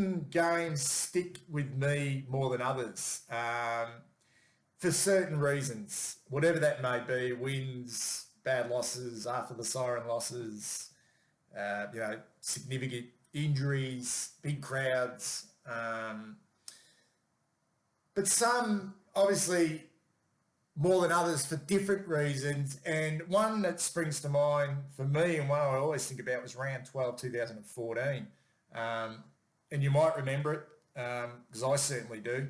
certain games stick with me more than others for certain reasons, whatever that may be, wins, bad losses, after the siren losses, significant injuries, big crowds. But some, obviously, more than others for different reasons. And one that springs to mind for me, and one I always think about, was round 12, 2014. And you might remember it, because I certainly do.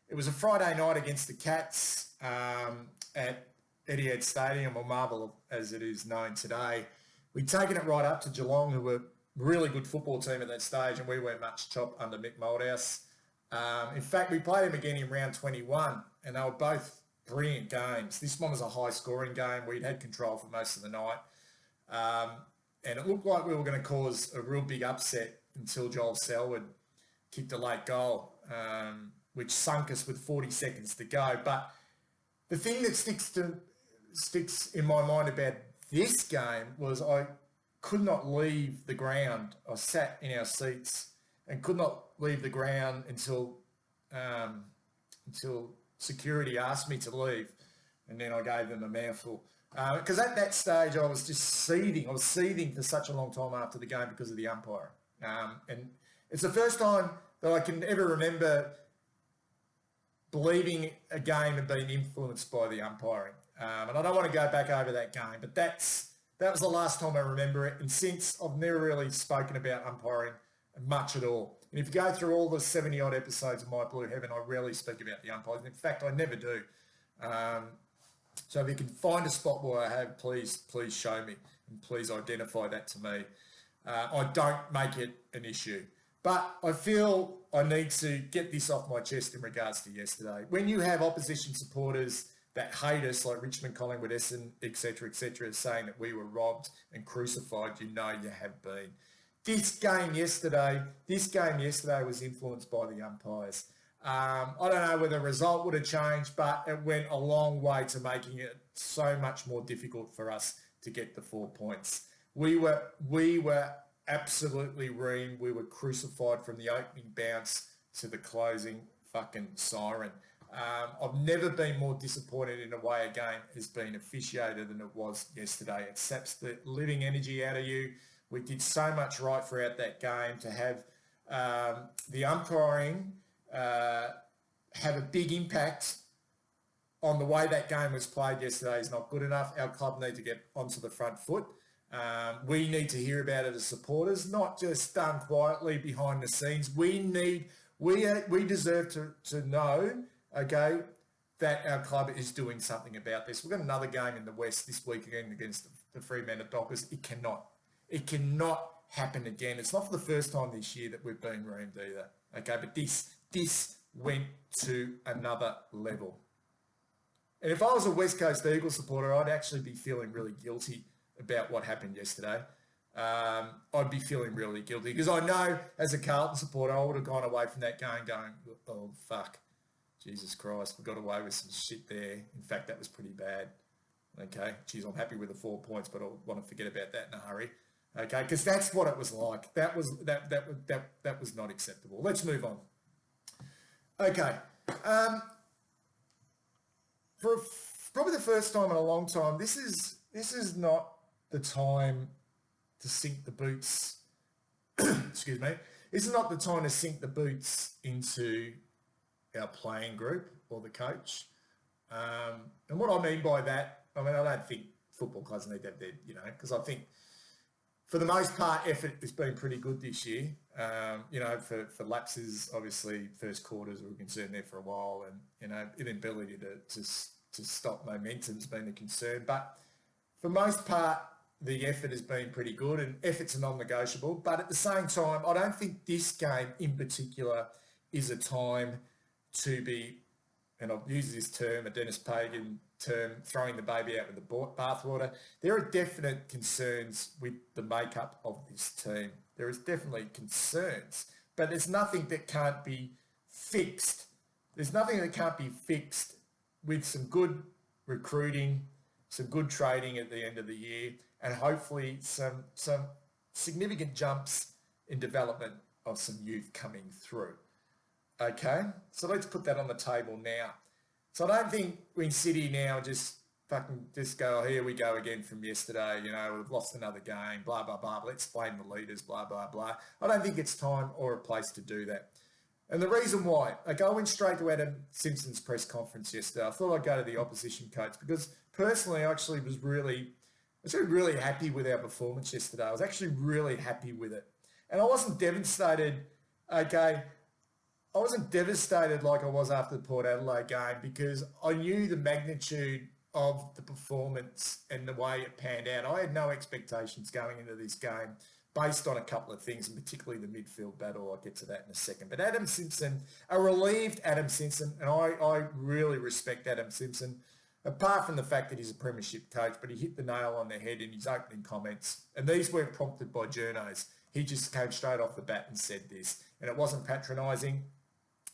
It was a Friday night against the Cats at Etihad Stadium, or Marvel as it is known today. We'd taken it right up to Geelong, who were a really good football team at that stage, and we weren't much chop under Mick Moldhouse. In fact, we played them again in round 21, and they were both brilliant games. This one was a high-scoring game. We'd had control for most of the night. And it looked like we were going to cause a real big upset until Joel Selwood kicked a late goal, which sunk us with 40 seconds to go. But the thing that sticks in my mind about this game was I could not leave the ground. I sat in our seats and could not leave the ground until security asked me to leave, and then I gave them a mouthful. Because at that stage I was just seething. I was seething for such a long time after the game because of the umpiring. And it's the first time that I can ever remember believing a game had been influenced by the umpiring. And I don't want to go back over that game, but that was the last time I remember it. And since, I've never really spoken about umpiring much at all. And if you go through all the 70-odd episodes of My Blue Heaven, I rarely speak about the umpires. In fact, I never do. So if you can find a spot where I have, please show me, and please identify that to me. I don't make it an issue. But I feel I need to get this off my chest in regards to yesterday. When you have opposition supporters that hate us, like Richmond, Collingwood, Essendon, etc., saying that we were robbed and crucified, you know you have been. This game yesterday was influenced by the umpires. I don't know whether the result would have changed, but it went a long way to making it so much more difficult for us to get the 4 points. We were absolutely reamed. We were crucified from the opening bounce to the closing fucking siren. I've never been more disappointed in the way a game has been officiated than it was yesterday. It saps the living energy out of you. We did so much right throughout that game. To have the umpiring have a big impact on the way that game was played yesterday is not good enough. Our club need to get onto the front foot. We need to hear about it as supporters, not just done quietly behind the scenes. We deserve to know, okay, that our club is doing something about this. We've got another game in the West this week again against the Fremantle Dockers. It cannot happen again. It's not for the first time this year that we've been reamed either. Okay, but this went to another level. And if I was a West Coast Eagles supporter, I'd actually be feeling really guilty about what happened yesterday. I'd be feeling really guilty because I know as a Carlton supporter, I would have gone away from that game going, oh, fuck, Jesus Christ, we got away with some shit there. In fact, that was pretty bad. Okay, geez, I'm happy with the 4 points, but I want to forget about that in a hurry. Okay, because that's what it was like. That was not acceptable. Let's move on. Okay, for probably the first time in a long time, this is not the time to sink the boots. Excuse me. This is not the time to sink the boots into our playing group or the coach. And what I mean by that, I don't think football clubs need that, because I think for the most part, effort has been pretty good this year. For lapses, obviously, first quarters were concerned there for a while, and inability to stop momentum's been a concern. But for most part, the effort has been pretty good, and effort's a non-negotiable. But at the same time, I don't think this game in particular is a time to be, and I'll use this term, a Dennis Pagan term, throwing the baby out with the bathwater. There are definite concerns with the makeup of this team. There is definitely concerns, but there's nothing that can't be fixed. There's nothing that can't be fixed with some good recruiting, some good trading at the end of the year, and hopefully some significant jumps in development of some youth coming through. Okay, so let's put that on the table now. So I don't think we can sit here now and just go, here we go again from yesterday, we've lost another game, blah, blah, blah, let's blame the leaders, blah, blah, blah. I don't think it's time or a place to do that. And the reason why, I went straight to Adam Simpson's press conference yesterday. I thought I'd go to the opposition coach because personally I actually was really happy with our performance yesterday. I was actually really happy with it. And I wasn't devastated, okay? I wasn't devastated like I was after the Port Adelaide game because I knew the magnitude of the performance and the way it panned out. I had no expectations going into this game based on a couple of things, and particularly the midfield battle. I'll get to that in a second. But Adam Simpson, a relieved Adam Simpson, and I really respect Adam Simpson, apart from the fact that he's a premiership coach, but he hit the nail on the head in his opening comments. And these weren't prompted by journos. He just came straight off the bat and said this. And it wasn't patronising.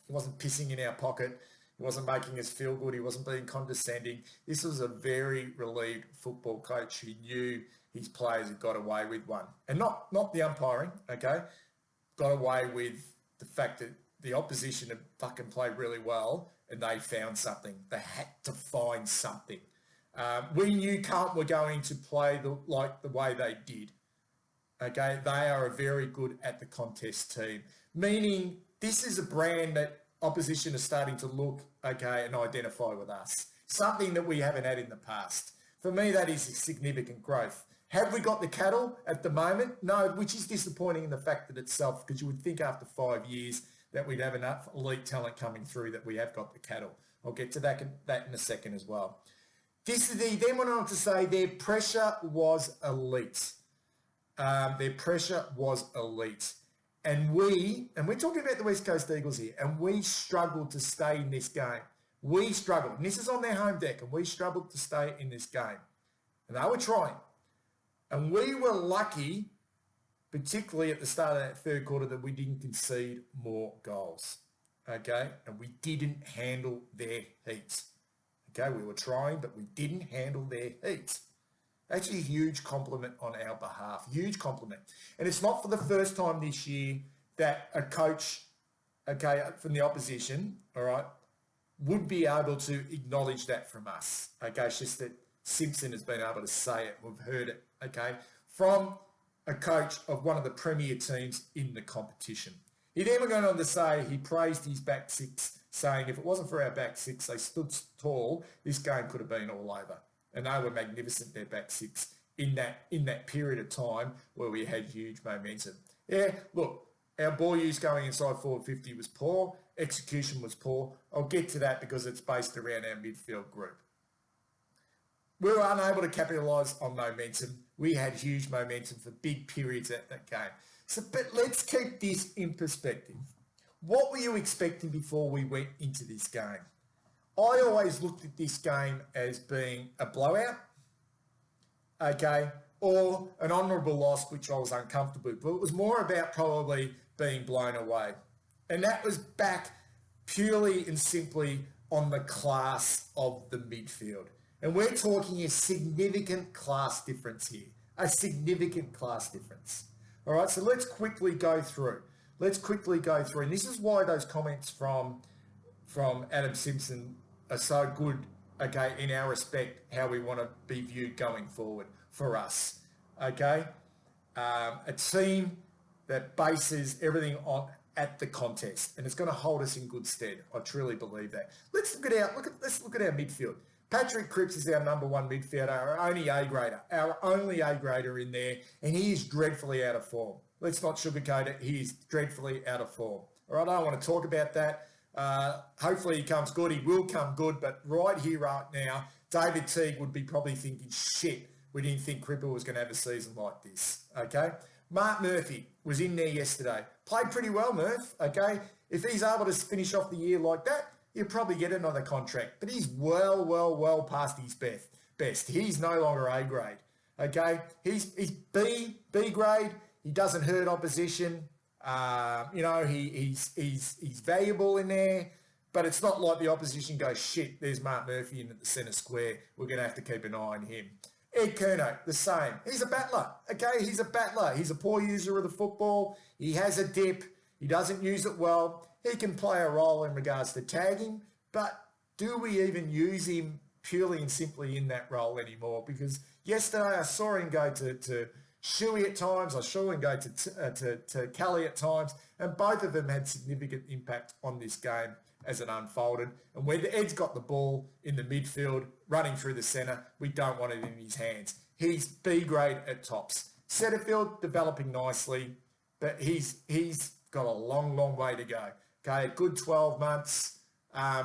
He wasn't pissing in our pocket. He wasn't making us feel good. He wasn't being condescending. This was a very relieved football coach who knew his players had got away with one. And not the umpiring, okay? Got away with the fact that the opposition had fucking played really well and they found something. They had to find something. We knew Carlton were going to play the way they did. Okay, they are a very good at the contest team, meaning this is a brand that opposition is starting to look, okay, and identify with us. Something that we haven't had in the past. For me, that is a significant growth. Have we got the cattle at the moment? No, which is disappointing in the fact that itself, because you would think after 5 years that we'd have enough elite talent coming through that we have got the cattle. I'll get to that in a second as well. Then went on to say their pressure was elite. Their pressure was elite. And we're talking about the West Coast Eagles here, and we struggled to stay in this game. We struggled. And this is on their home deck, and we struggled to stay in this game. And they were trying. And we were lucky, particularly at the start of that third quarter, that we didn't concede more goals. Okay? And we didn't handle their heat. Okay? We were trying, but we didn't handle their heat. Actually, a huge compliment on our behalf. Huge compliment. And it's not for the first time this year that a coach, okay, from the opposition, all right, would be able to acknowledge that from us. Okay, it's just that Simpson has been able to say it. We've heard it, okay, from a coach of one of the premier teams in the competition. He then went on to say he praised his back six, saying if it wasn't for our back six, they stood tall, this game could have been all over. And they were magnificent, their back six, in that period of time where we had huge momentum. Yeah, look, our ball use going inside forward 50 was poor. Execution was poor. I'll get to that because it's based around our midfield group. We were unable to capitalise on momentum. We had huge momentum for big periods at that game. But let's keep this in perspective. What were you expecting before we went into this game? I always looked at this game as being a blowout, okay, or an honourable loss, which I was uncomfortable with. But it was more about probably being blown away. And that was back purely and simply on the class of the midfield. And we're talking a significant class difference here, a significant class difference. All right, so let's quickly go through. And this is why those comments from Adam Simpson are so good, okay, in our respect, how we want to be viewed going forward for us, okay? A team that bases everything on at the contest, and it's going to hold us in good stead. I truly believe that. Let's look at our midfield. Patrick Cripps is our number one midfielder, our only A-grader in there, and he is dreadfully out of form. Let's not sugarcoat it. He is dreadfully out of form. All right, I don't want to talk about that. Hopefully he comes good. He will come good. But right here, right now, David Teague would be probably thinking, shit, we didn't think Cripple was going to have a season like this. Okay? Mark Murphy was in there yesterday. Played pretty well, Murph. Okay? If he's able to finish off the year like that, he'll probably get another contract. But he's well past his best. He's no longer A grade. Okay? He's B grade. He doesn't hurt opposition. He's valuable in there, but it's not like the opposition goes, shit, there's Mark Murphy in at the centre square. We're going to have to keep an eye on him. Ed Kerno, the same. He's a battler, okay? He's a battler. He's a poor user of the football. He has a dip, He doesn't use it well. He can play a role in regards to tagging, but do we even use him purely and simply in that role anymore? Because yesterday I saw him go to Shuey at times, I saw him go to Kelly at times, and both of them had significant impact on this game as it unfolded. And when Ed's got the ball in the midfield, running through the centre, we don't want it in his hands. He's B grade at tops. Setterfield developing nicely, but he's got a long, long way to go. Okay, a good 12 months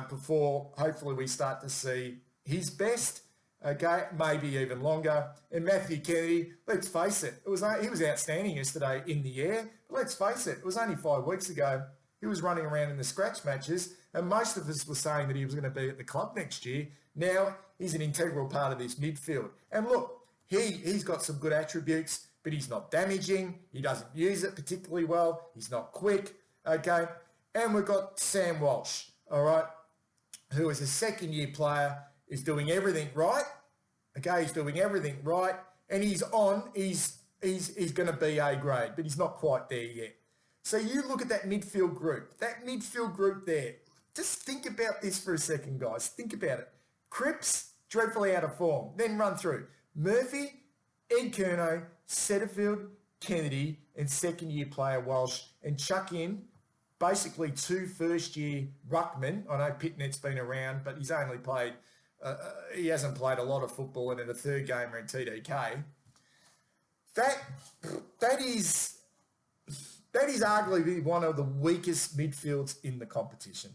before hopefully we start to see his best. Okay, maybe even longer. And Matthew Kennedy, let's face it, he was outstanding yesterday in the air. But let's face it was only 5 weeks ago. He was running around in the scratch matches, and most of us were saying that he was going to be at the club next year. Now he's an integral part of this midfield. And look, he's got some good attributes, but he's not damaging. He doesn't use it particularly well. He's not quick. Okay, and we've got Sam Walsh, all right, who is a second-year player, is doing everything right. Okay, he's doing everything right, and he's going to be A grade, but he's not quite there yet. So you look at that midfield group there. Just think about this for a second, guys. Think about it. Cripps, dreadfully out of form. Then run through Murphy, Ed Curnow, Setterfield, Kennedy, and second-year player Walsh, and chuck in basically 2 first-year ruckmen. I know Pitnet's been around, but he's only played. He hasn't played a lot of football, and in a third gamer in TDK. That is arguably one of the weakest midfields in the competition.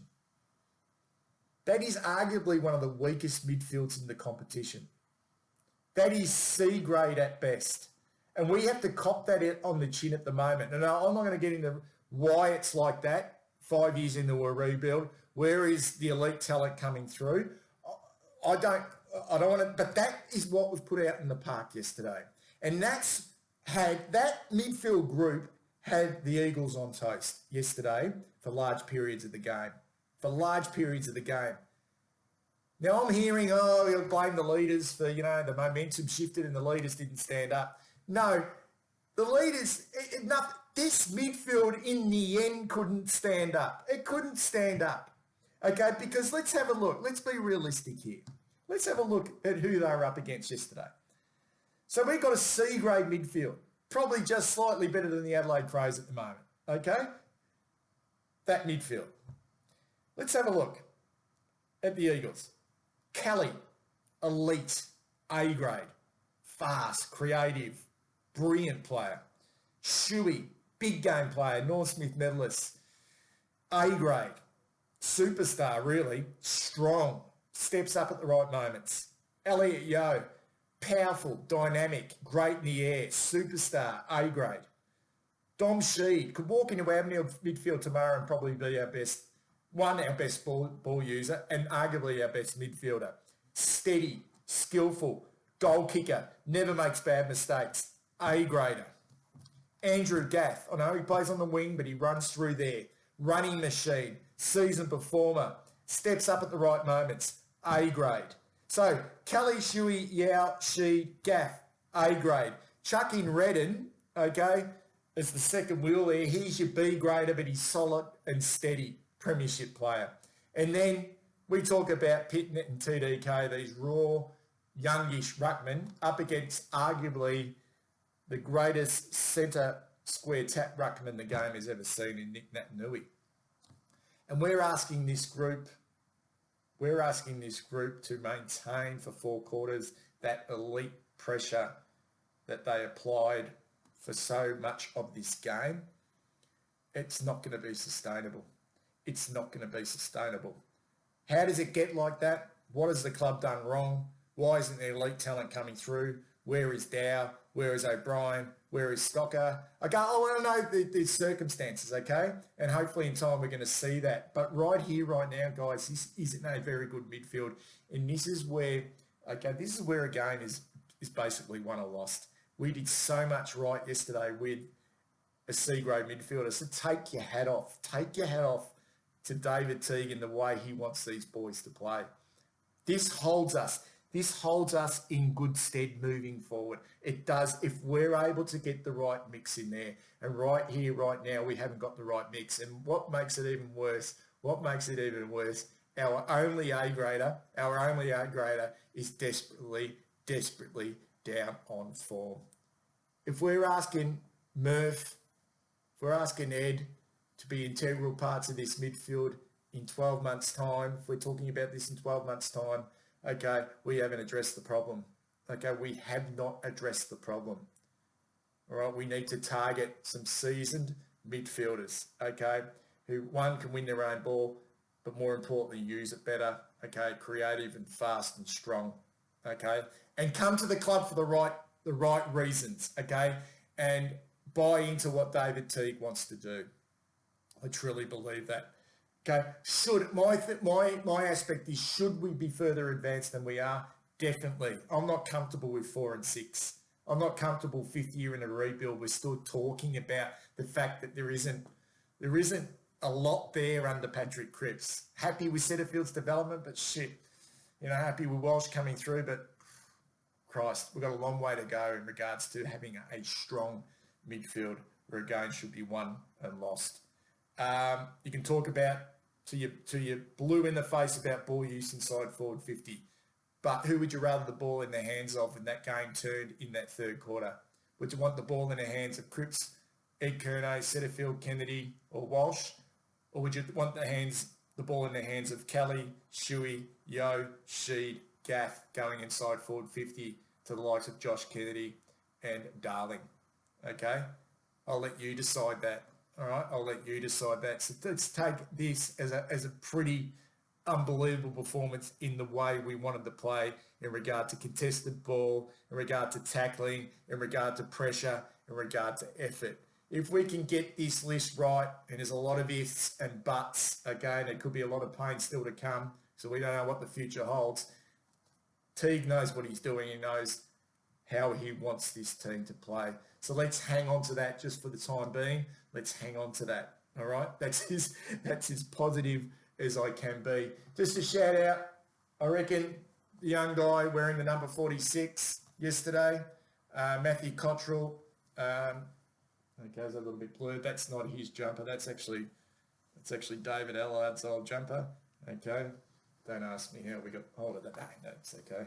That is arguably one of the weakest midfields in the competition. That is C grade at best. And we have to cop that on the chin at the moment. And I'm not going to get into why it's like that 5 years into a rebuild. Where is the elite talent coming through? I don't want to, but that is what was put out in the park yesterday. And that midfield group had the Eagles on toast yesterday for large periods of the game. Now I'm hearing, you'll blame the leaders for, the momentum shifted and the leaders didn't stand up. No, the leaders, this midfield in the end couldn't stand up. It couldn't stand up. Okay, because let's have a look. Let's be realistic here. Let's have a look at who they were up against yesterday. So we've got a C-grade midfield, probably just slightly better than the Adelaide Crows at the moment. Okay? That midfield. Let's have a look at the Eagles. Kelly, elite, A-grade, fast, creative, brilliant player. Shuey, big game player, North Smith medalist, A-grade. Superstar, really, strong, steps up at the right moments. Elliot Yeo, powerful, dynamic, great in the air, superstar, A-grade. Dom Sheed could walk into our midfield tomorrow and probably be our best ball user and arguably our best midfielder. Steady, skillful, goal kicker, never makes bad mistakes, A-grader. Andrew Gaff, I know he plays on the wing, but he runs through there. Running machine, seasoned performer, steps up at the right moments, A-grade. So, Kelly, Shuey, Yao, Sheed, Gaff, A-grade. Chuck in Redden, okay, as the second wheel there. He's your B-grader, but he's solid and steady, premiership player. And then we talk about Pitnet and TDK, these raw, youngish ruckmen, up against arguably the greatest centre square tap ruckman the game has ever seen in Nick Natanui. And we're asking this group to maintain for 4 quarters that elite pressure that they applied for so much of this game. It's not going to be sustainable. How does it get like that? What has the club done wrong? Why isn't there elite talent coming through? Where is Dow? Where is O'Brien? Where is Stocker? Okay, I want to know the circumstances, okay? And hopefully in time we're going to see that. But right here, right now, guys, this isn't a very good midfield. And this is where a game is basically won or lost. We did so much right yesterday with a C-grade midfielder. So take your hat off. Take your hat off to David Teague and the way he wants these boys to play. This holds us. This holds us in good stead moving forward. It does if we're able to get the right mix in there. And right here, right now, we haven't got the right mix. And what makes it even worse, our only A grader is desperately down on form. If we're asking Murph, if we're asking Ed to be integral parts of this midfield in 12 months' time, if we're talking about this in 12 months' time, okay, we haven't addressed the problem. Okay, we have not addressed the problem. All right, we need to target some seasoned midfielders, okay, who, one, can win their own ball, but more importantly, use it better, okay, creative and fast and strong, okay, and come to the club for the right reasons, okay, and buy into what David Teague wants to do. I truly believe that. Okay, my aspect is, should we be further advanced than we are? Definitely. I'm not comfortable with 4 and 6. I'm not comfortable 5th year in a rebuild. We're still talking about the fact that there isn't a lot there under Patrick Cripps. Happy with Setterfield's development, but shit, happy with Walsh coming through, but Christ, we've got a long way to go in regards to having a strong midfield where a game should be won and lost. You can talk about to your blue in the face about ball use inside forward 50, but who would you rather the ball in the hands of when that game turned in that third quarter? Would you want the ball in the hands of Cripps, Ed Curnow, Setterfield, Kennedy or Walsh? Or would you want the ball in the hands of Kelly, Shuey, Yo, Sheed, Gaff going inside forward 50 to the likes of Josh Kennedy and Darling? Okay? I'll let you decide that. All right, I'll let you decide that. So let's take this as a pretty unbelievable performance in the way we wanted to play in regard to contested ball, in regard to tackling, in regard to pressure, in regard to effort. If we can get this list right, and there's a lot of ifs and buts, again, it could be a lot of pain still to come, so we don't know what the future holds. Teague knows what he's doing. He knows how he wants this team to play. So let's hang on to that just for the time being. Let's hang on to that. All right, that's as positive as I can be. Just a shout out, I reckon the young guy wearing the number 46 yesterday, Matthew Cottrell. Okay, it's a little bit blurred. That's not his jumper. That's actually David Allard's old jumper. Okay, don't ask me how we got hold of that. No, it's okay.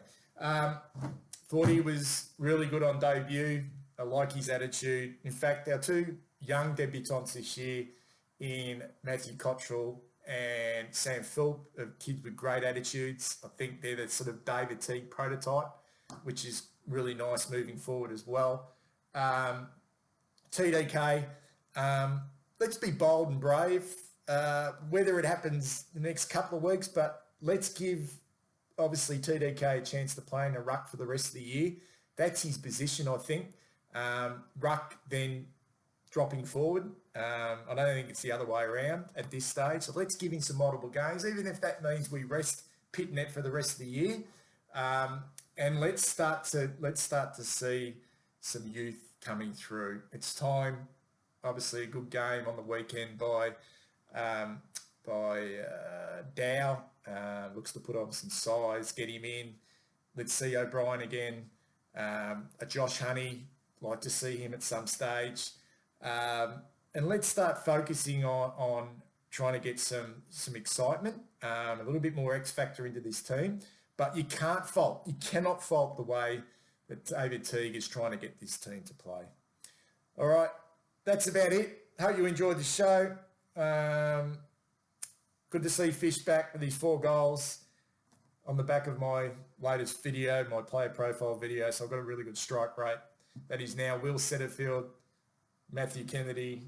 Thought he was really good on debut. I like his attitude. In fact, our two young debutants this year in Matthew Cottrell and Sam Philp are kids with great attitudes. I think they're the sort of David Teague prototype, which is really nice moving forward as well. TDK, let's be bold and brave, whether it happens the next couple of weeks, but let's give, obviously, TDK a chance to play in a ruck for the rest of the year. That's his position, I think. Ruck then dropping forward. I don't think it's the other way around at this stage. So let's give him some multiple games, even if that means we rest Pitnet for the rest of the year. And let's start to see some youth coming through. It's time. Obviously, a good game on the weekend by Dow. Looks to put on some size, get him in. Let's see O'Brien again. A Josh Honey, like to see him at some stage. And let's start focusing on trying to get some excitement, a little bit more X factor into this team. But you cannot fault the way that David Teague is trying to get this team to play. All right, that's about it. Hope you enjoyed the show. Good to see Fish back with his 4 goals on the back of my latest video, my player profile video. So I've got a really good strike rate. That is now Will Setterfield, Matthew Kennedy,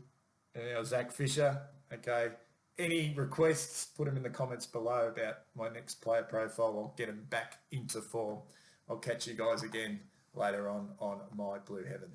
and now Zach Fisher. Okay. Any requests, put them in the comments below about my next player profile. I'll get them back into form. I'll catch you guys again later on My Blue Heaven.